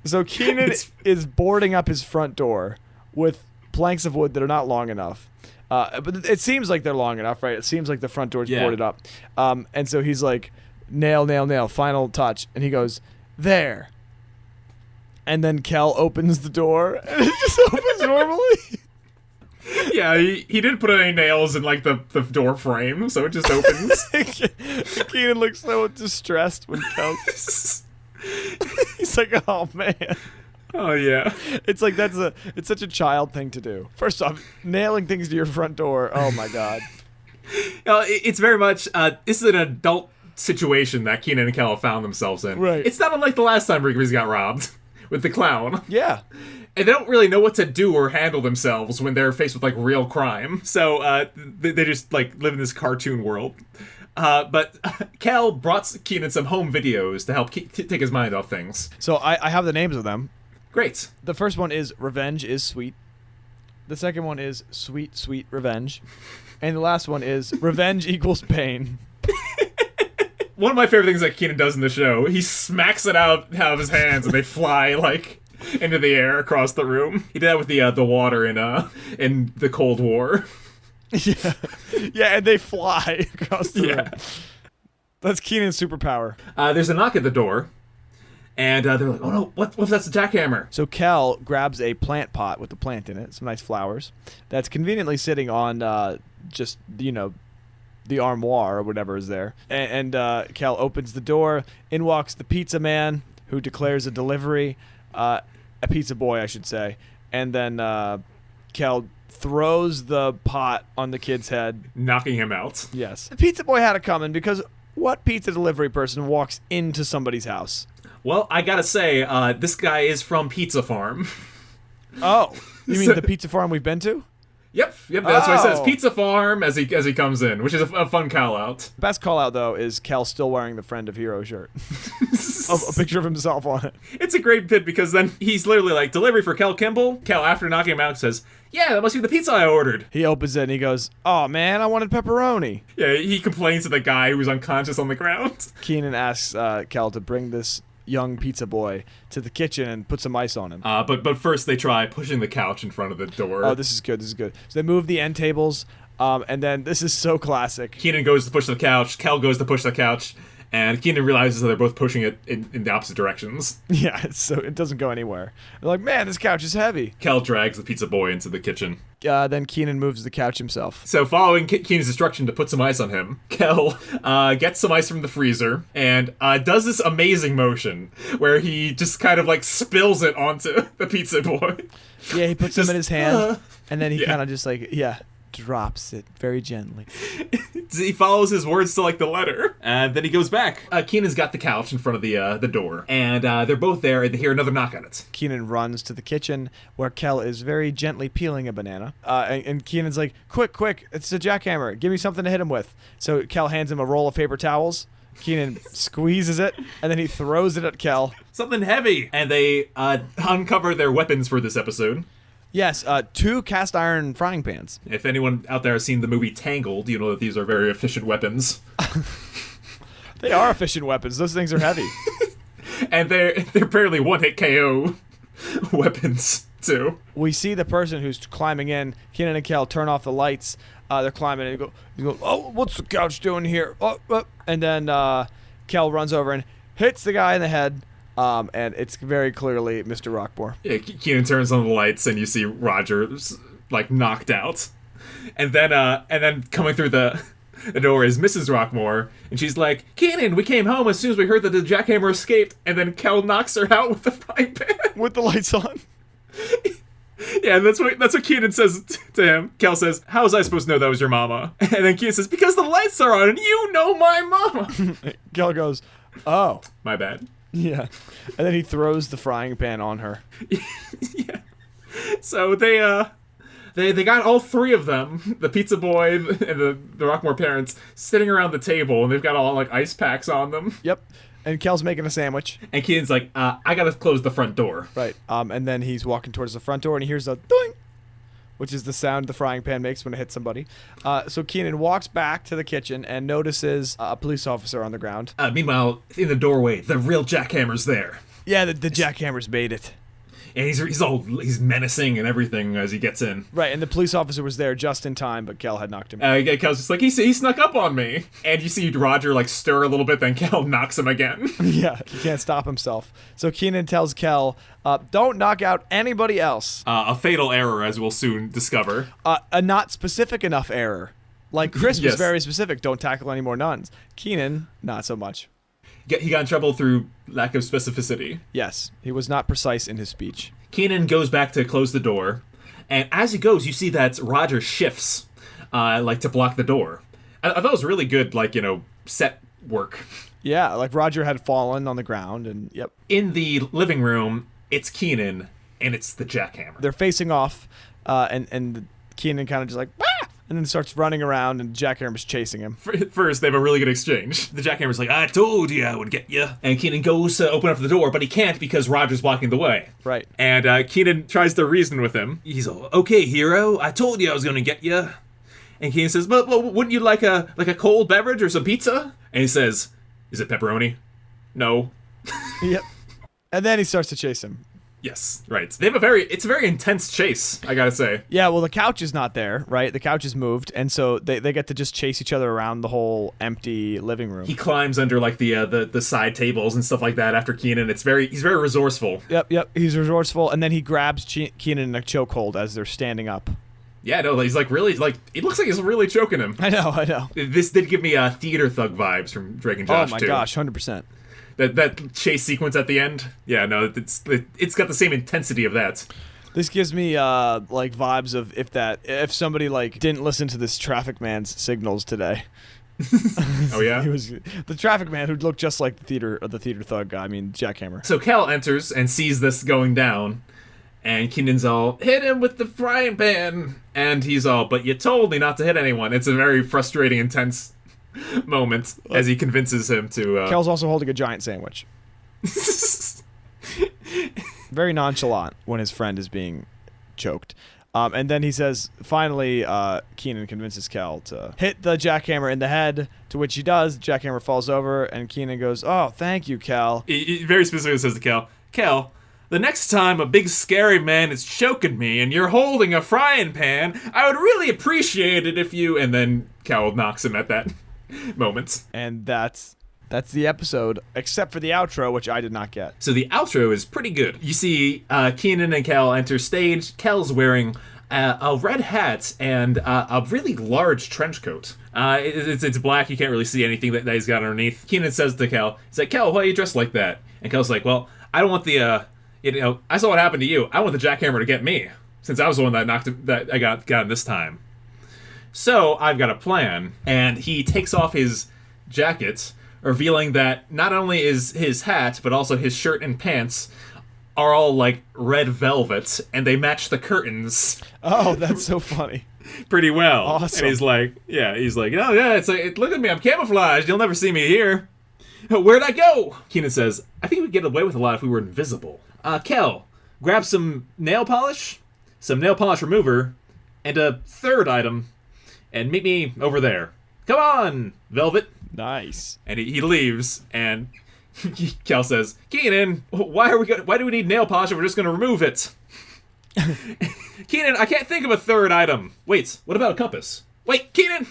So Kenan is boarding up his front door with planks of wood that are not long enough. But it seems like they're long enough, right? It seems like the front door's boarded up. And so he's like, nail, final touch. And he goes, there. And then Kel opens the door, and it just opens normally. Yeah, he didn't put any nails in, like, the door frame, so it just opens. Kenan looks so distressed when Kel... He's like, oh, man. Oh, yeah. It's like, it's such a child thing to do. First off, nailing things to your front door, oh, my God. It's very much, this is an adult situation that Kenan and Kel have found themselves in. Right. It's not unlike the last time Rigby's got robbed with the clown. Yeah. And they don't really know what to do or handle themselves when they're faced with, like, real crime. So, they just, like, live in this cartoon world. But Kel brought Kenan some home videos to help take his mind off things. So I have the names of them. Great. The first one is Revenge is Sweet. The second one is Sweet, Sweet Revenge. And the last one is Revenge equals Pain. One of my favorite things that Kenan does in the show, he smacks it out of his hands and they fly like into the air across the room. He did that with the water in the Cold War. Yeah, and they fly across the room. That's Kenan's superpower. There's a knock at the door, and they're like, "Oh no, what if that's the jackhammer?" So Kel grabs a plant pot with a plant in it, some nice flowers, that's conveniently sitting on just the armoire or whatever is there. And Kel opens the door. In walks the pizza man, who declares a delivery, a pizza boy, I should say. And then Kel throws the pot on the kid's head, knocking him out. Yes. The pizza boy had it coming, because what pizza delivery person walks into somebody's house? Well, I gotta say, this guy is from Pizza Farm. Oh, you mean the pizza farm we've been to? Yep, that's what it says. Oh. Pizza Farm as he comes in, which is a fun call out. Best call out though is Kel still wearing the Friend of Hero shirt. A picture of himself on it. It's a great bit because then he's literally like, delivery for Kel Kimble. Kel, after knocking him out, says, "Yeah, that must be the pizza I ordered." He opens it and he goes, "Oh man, I wanted pepperoni." Yeah, he complains to the guy who's unconscious on the ground. Kenan asks Kel to bring this young pizza boy to the kitchen and put some ice on him. But first they try pushing the couch in front of the door. Oh, this is good. So they move the end tables, and then this is so classic. Kenan goes to push the couch. Kel goes to push the couch. And Kenan realizes that they're both pushing it in the opposite directions. Yeah, so it doesn't go anywhere. They're like, "Man, this couch is heavy." Kel drags the pizza boy into the kitchen. Then Kenan moves the couch himself. So following Kenan's instruction to put some ice on him, Kel gets some ice from the freezer and does this amazing motion where he just kind of like spills it onto the pizza boy. Yeah, he puts them in his hand, and then he Yeah. kind of just like, drops it very gently. He follows his words to like the letter, and then he goes back. Kenan's got the couch in front of the door, and they're both there, and they hear another knock on it. Kenan runs to the kitchen where Kel is very gently peeling a banana, and Kenan's like, quick, it's a jackhammer, give me something to hit him with." So Kel hands him a roll of paper towels. Kenan squeezes it, and then he throws it at Kel. Something heavy, and they uncover their weapons for this episode. Yes, 2 cast iron frying pans. If anyone out there has seen the movie Tangled, you know that these are very efficient weapons. They are efficient weapons. Those things are heavy. And they're apparently one-hit KO weapons, too. We see the person who's climbing in. Kenan and Kel turn off the lights. They're climbing in. You go, "Oh, what's the couch doing here?" And then Kel runs over and hits the guy in the head. And it's very clearly Mr. Rockmore. Yeah, Kenan turns on the lights, and you see Roger, like, knocked out. And then coming through the door is Mrs. Rockmore, and she's like, "Kenan, we came home as soon as we heard that the jackhammer escaped." And then Kel knocks her out with the frying pan. With the lights on. Yeah, and that's what Kenan says to him. Kel says, "How was I supposed to know that was your mama?" And then Kenan says, "Because the lights are on, and you know my mama." Kel goes, "Oh." My bad. Yeah. And then he throws the frying pan on her. Yeah. So they got all 3 of them, the pizza boy and the Rockmore parents, sitting around the table, and they've got all like ice packs on them. Yep. And Kel's making a sandwich. And Kenan's like, "I gotta close the front door." Right. And then he's walking towards the front door, and he hears a doing, which is the sound the frying pan makes when it hits somebody. So Kenan walks back to the kitchen and notices a police officer on the ground. Meanwhile, in the doorway, the real jackhammer's there. Yeah, the jackhammer's made it. And he's menacing and everything as he gets in. Right, and the police officer was there just in time, but Kel had knocked him out. Kel's just like, he snuck up on me. And you see Roger like stir a little bit, then Kel knocks him again. Yeah, he can't stop himself. So Kenan tells Kel, "Don't knock out anybody else." A fatal error, as we'll soon discover. A not specific enough error. Like Chris was Yes. very specific, "Don't tackle any more nuns." Kenan, not so much. He got in trouble through lack of specificity. Yes, he was not precise in his speech. Kenan goes back to close the door, and as he goes, you see that Roger shifts, like to block the door. I thought it was really good, like, set work. Yeah, like Roger had fallen on the ground, and yep. In the living room, it's Kenan, and it's the jackhammer. They're facing off, and Kenan kind of just like, "Ah!" and then starts running around, and Jackhammer's chasing him. First, they have a really good exchange. The jackhammer's like, "I told you I would get you." And Kenan goes to open up the door, but he can't because Roger's blocking the way. Right. And Kenan tries to reason with him. He's all, "Okay, hero, I told you I was going to get you." And Kenan says, but wouldn't you like a cold beverage or some pizza?" And he says, Is it pepperoni? No. Yep. And then he starts to chase him. Yes, right. They have it's a very intense chase, I gotta say. Yeah, well, the couch is not there, right? The couch is moved, and so they get to just chase each other around the whole empty living room. He climbs under like the side tables and stuff like that after Kenan. He's very resourceful. Yep. He's resourceful, and then he grabs Kenan in a chokehold as they're standing up. Yeah, no, he's like really like it looks like he's really choking him. I know. This did give me theater thug vibes from Drake and Josh Oh my too. gosh, 100%. That chase sequence at the end. Yeah, no, it's got the same intensity of that. This gives me like vibes of if somebody like didn't listen to this traffic man's signals today. Oh yeah. He was the traffic man who looked just like the theater thug guy. I mean, Jackhammer. So Cal enters and sees this going down, and Kenan's all, hit him with the frying pan, and he's all, but you told me not to hit anyone. It's a very frustrating, intense moment as he convinces him to. Cal's also holding a giant sandwich. Very nonchalant when his friend is being choked. And then he says, finally, Kenan convinces Cal to hit the jackhammer in the head, to which he does. Jackhammer falls over, and Kenan goes, oh, thank you, Cal. He very specifically says to Cal, the next time a big scary man is choking me and you're holding a frying pan, I would really appreciate it if you... And then Cal knocks him at that moment. And that's the episode, except for the outro, which I did not get. So the outro is pretty good. You see Kenan and Cal enter stage. Cal's wearing a red hat and a really large trench coat. It's black. You can't really see anything that he's got underneath. Kenan says to Cal, he's like, Cal, why are you dressed like that? And Cal's like, well, I don't want I saw what happened to you. I want the jackhammer to get me, since I was the one that I got him this time. So I've got a plan. And he takes off his jacket, revealing that not only is his hat, but also his shirt and pants are all like red velvet, and they match the curtains. Oh, that's so funny. Pretty well. Awesome. And he's like, oh yeah, it's like, look at me, I'm camouflaged. You'll never see me here. Where'd I go? Kenan says, I think we'd get away with a lot if we were invisible. Kel, grab some nail polish remover, and a third item, and meet me over there. Come on, Velvet. Nice. And he leaves, and Cal says, Kenan, why do we need nail polish if we're just going to remove it? Kenan, I can't think of a third item. Wait, what about a compass? Wait, Kenan!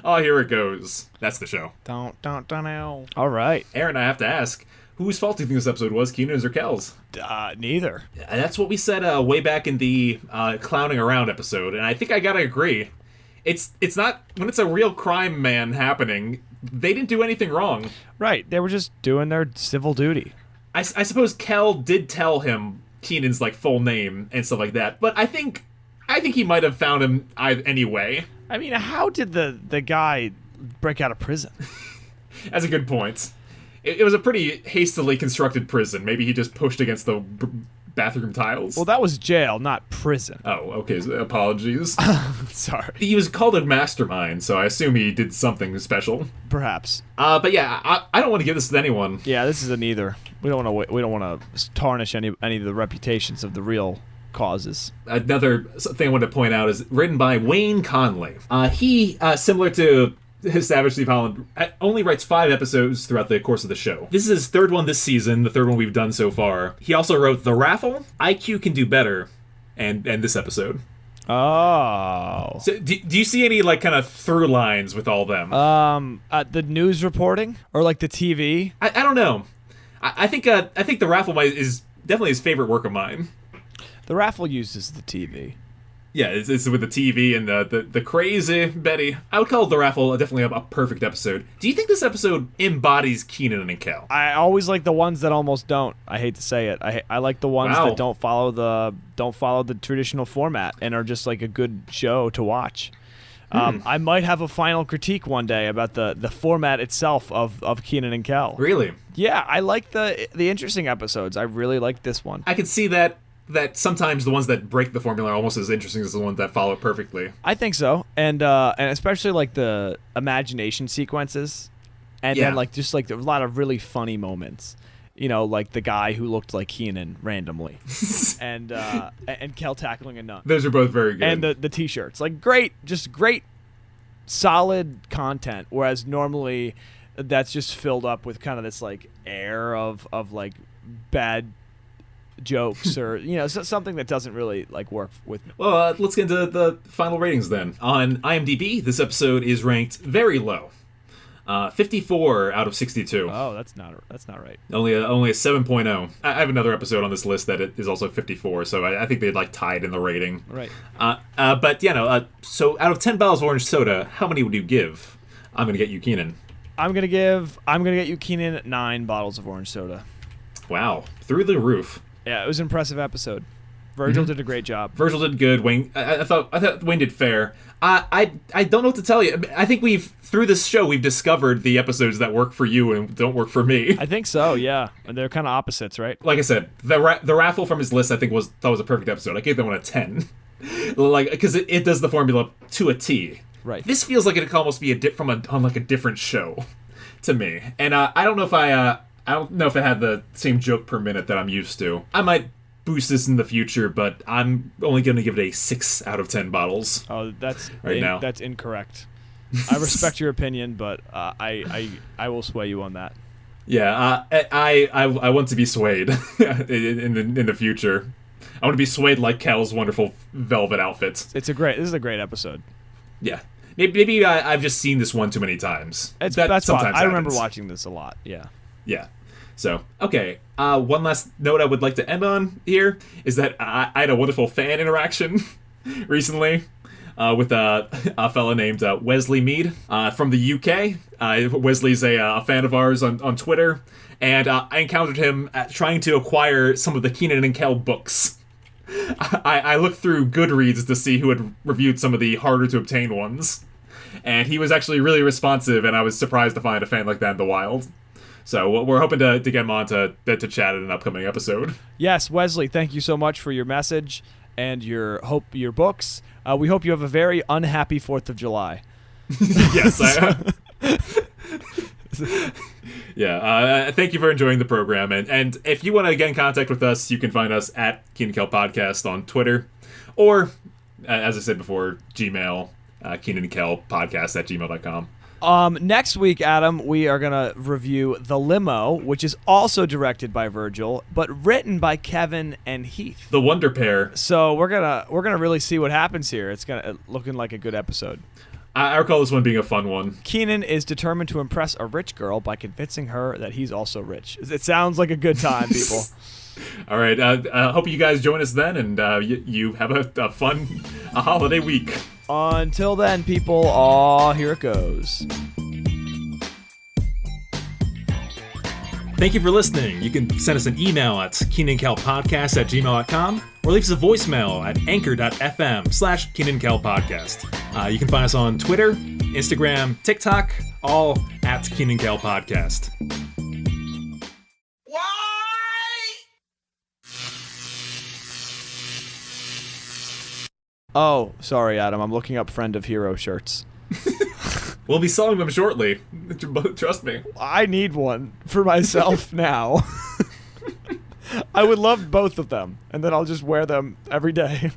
Oh, here it goes. That's the show. Don't. All right. Aaron, I have to ask, whose fault do you think this episode was, Kenan's or Cal's? Neither. That's what we said way back in the clowning around episode, and I think I gotta agree. It's not, when it's a real crime man happening, they didn't do anything wrong. Right. They were just doing their civil duty. I suppose Cal did tell him Kenan's like full name and stuff like that, but I think he might have found him anyway. I mean, how did the guy break out of prison? That's a good point. It was a pretty hastily constructed prison. Maybe he just pushed against the bathroom tiles. Well, that was jail, not prison. Oh, okay. So apologies. Sorry. He was called a mastermind, so I assume he did something special. Perhaps. But yeah, I don't want to give this to anyone. Yeah, this isn't either. We don't want to tarnish any of the reputations of the real causes. Another thing I wanted to point out is written by Wayne Conley. He, similar to Savage Steve Holland, only writes 5 episodes throughout the course of the show. This is his third one this season, the third one we've done so far. He also wrote The Raffle, IQ Can Do Better, and this episode. Oh. So do you see any like kind of through lines with all them? The news reporting or like the TV? I don't know. I think The Raffle is definitely his favorite work of mine. The Raffle uses the TV. Yeah, it's with the TV and the crazy Betty. I would call The Raffle definitely a perfect episode. Do you think this episode embodies Kenan and Cal? I always like the ones that almost don't. I hate to say it. I like the ones that don't follow the traditional format and are just like a good show to watch. I might have a final critique one day about the format itself of Kenan and Cal. Really? Yeah, I like the interesting episodes. I really like this one. I could see that sometimes the ones that break the formula are almost as interesting as the ones that follow it perfectly. I think so, and especially like the imagination sequences, and then like just like there was a lot of really funny moments. You know, like the guy who looked like Kenan randomly, and Kel tackling a nun. Those are both very good. And the t-shirts, like great, solid content. Whereas normally, that's just filled up with kind of this like air of like bad jokes or something that doesn't really like work with me. Well, let's get into the final ratings then. On IMDb, this episode is ranked very low, 54 out of 62. Oh, that's not right. Only a 7.0. I have another episode on this list that is also 54, so I think they'd like tied in the rating. Right. But so out of 10 bottles of orange soda, how many would you give I'm Gonna Get You Kenan? I'm gonna get you Kenan 9 bottles of orange soda. Wow, through the roof. Yeah, it was an impressive episode. Virgil did a great job. Virgil did good. Wayne, I thought Wayne did fair. I don't know what to tell you. I think through this show we've discovered the episodes that work for you and don't work for me. I think so. Yeah, and they're kind of opposites, right? Like I said, the raffle from his list I think was a perfect episode. I gave that one a 10, like because it does the formula to a T. Right. This feels like it could almost be on a different show to me, and I don't know if I don't know if it had the same joke per minute that I'm used to. I might boost this in the future, but I'm only going to give it a 6 out of 10 bottles. Oh, that's now. That's incorrect. I respect your opinion, but I will sway you on that. Yeah, I want to be swayed in the future. I want to be swayed like Kel's wonderful velvet outfits. This is a great episode. Yeah. Maybe I've just seen this one too many times. That's sometimes I remember happens. watching this a lot. Yeah. Yeah. So, okay. One last note I would like to end on here is that I had a wonderful fan interaction recently with a fella named Wesley Mead from the UK. Wesley's a fan of ours on Twitter, and I encountered him trying to acquire some of the Kenan and Kel books. I looked through Goodreads to see who had reviewed some of the harder to obtain ones, and he was actually really responsive, and I was surprised to find a fan like that in the wild. So we're hoping to get him on to chat in an upcoming episode. Yes, Wesley, thank you so much for your message and your books. We hope you have a very unhappy 4th of July. Yes. Yeah. Thank you for enjoying the program. And if you want to get in contact with us, you can find us at Kenan Kel Podcast on Twitter. Or, as I said before, Gmail, KenanandKelPodcast@gmail.com. Next week, Adam, we are gonna review The Limo, which is also directed by Virgil, but written by Kevin and Heath. The Wonder Pair. So we're gonna really see what happens here. It's looking like a good episode. I recall this one being a fun one. Kenan is determined to impress a rich girl by convincing her that he's also rich. It sounds like a good time, people. All right. I hope you guys join us then, and you have a fun holiday week. Until then, people, here it goes. Thank you for listening. You can send us an email at KenanandKelPodcast@gmail.com or leave us a voicemail at anchor.fm/KenanandKelPodcast. You can find us on Twitter, Instagram, TikTok, all at KenanandKelPodcast. Oh, sorry, Adam. I'm looking up Friend of Hero shirts. We'll be selling them shortly. Trust me. I need one for myself now. I would love both of them, and then I'll just wear them every day.